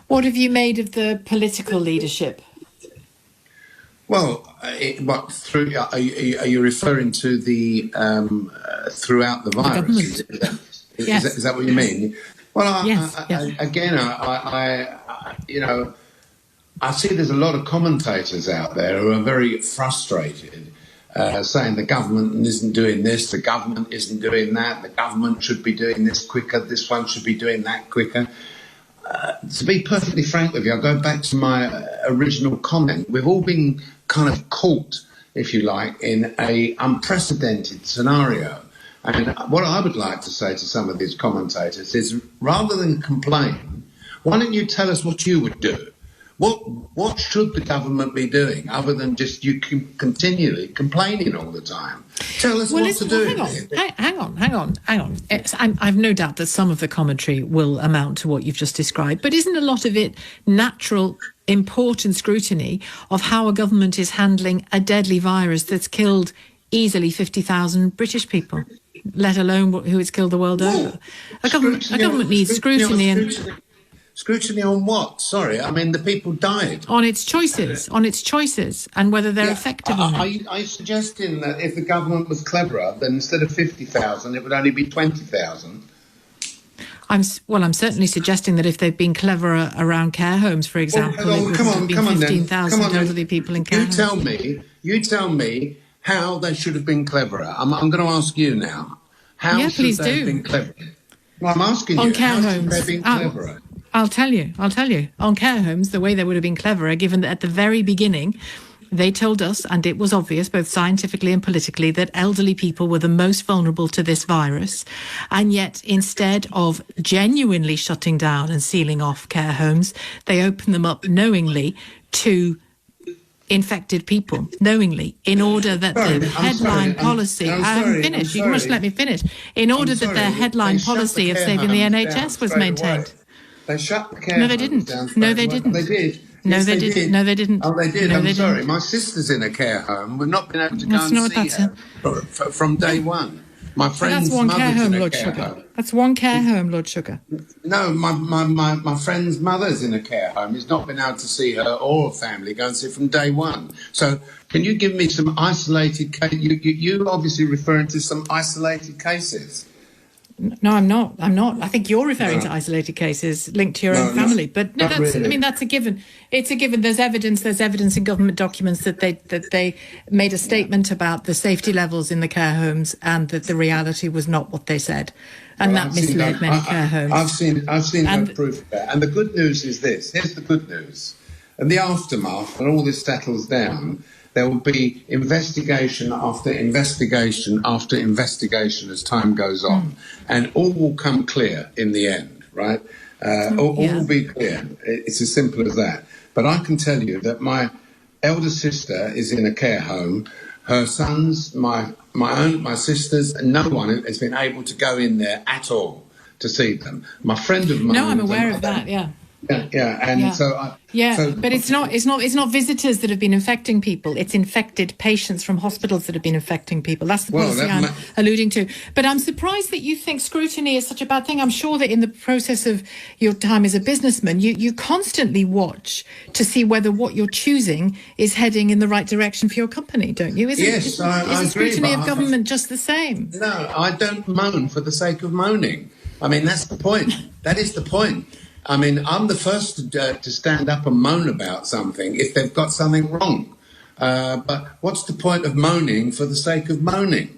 What have you made of the political leadership? Well, are you referring to the throughout the virus? Yes. Is that what you mean? Well, yes. I see there's a lot of commentators out there who are very frustrated, saying the government isn't doing this, the government isn't doing that, the government should be doing this quicker, this one should be doing that quicker. To be perfectly frank with you, I'll go back to my original comment. We've all been kind of caught, if you like, in an unprecedented scenario. And what I would like to say to some of these commentators is, rather than complain, why don't you tell us what you would do? What should the government be doing other than just you continually complaining all the time? Tell us what to do. Hang on. I've no doubt that some of the commentary will amount to what you've just described, but isn't a lot of it natural, important scrutiny of how a government is handling a deadly virus that's killed easily 50,000 British people, let alone who it's killed the world over? A government needs scrutiny and... Scrutiny on what? Sorry, I mean, the people died. On its choices, and whether they're effective or not. Are you suggesting that if the government was cleverer, then instead of 50,000, it would only be 20,000? I'm certainly suggesting that if they've been cleverer around care homes, for example, it would have been 15,000 elderly people in care homes. You tell me how they should have been cleverer. I'm going to ask you now. How should they have been cleverer? Well, I'm asking you, how should they have been cleverer? I'll tell you. On care homes, the way they would have been cleverer, given that at the very beginning, they told us, and it was obvious, both scientifically and politically, that elderly people were the most vulnerable to this virus. And yet, instead of genuinely shutting down and sealing off care homes, they opened them up knowingly to infected people, knowingly, in order that the headline policy... I haven't finished. You must let me finish. In order that their headline policy of saving the NHS was maintained. They shut the care homes down. No, they didn't. They did. No, they didn't. No, they didn't. Oh, they did. No, I'm sorry. My sister's in a care home. We've not been able to go and see her from day one. My friend's mother's in a care home. That's one care home, Lord Sugar. No, my friend's mother's in a care home. He's not been able to see her or her family go and see from day one. So can you give me some isolated cases? You're obviously referring to some isolated cases. No, I'm not. I think you're referring to isolated cases linked to your own family. But no, that's really. I mean, that's a given. It's a given. There's evidence in government documents that they made a statement about the safety levels in the care homes and that the reality was not what they said. And that misled many care homes. I've seen no proof of that. And the good news is this. Here's the good news. In the aftermath, when all this settles down, there will be investigation after investigation after investigation as time goes on. And all will come clear in the end, right? All will be clear. It's as simple as that. But I can tell you that my elder sister is in a care home. Her sons, my sisters, no one has been able to go in there at all to see them. My friend of mine... No, I'm aware of that, yeah. But it's not visitors that have been infecting people. It's infected patients from hospitals that have been infecting people. That's the policy I'm alluding to. But I'm surprised that you think scrutiny is such a bad thing. I'm sure that in the process of your time as a businessman, you constantly watch to see whether what you're choosing is heading in the right direction for your company, don't you? Yes, I agree. Is scrutiny of government just the same? No, I don't moan for the sake of moaning. I mean, that's the point. That is the point. I mean, I'm the first to stand up and moan about something if they've got something wrong. But what's the point of moaning for the sake of moaning?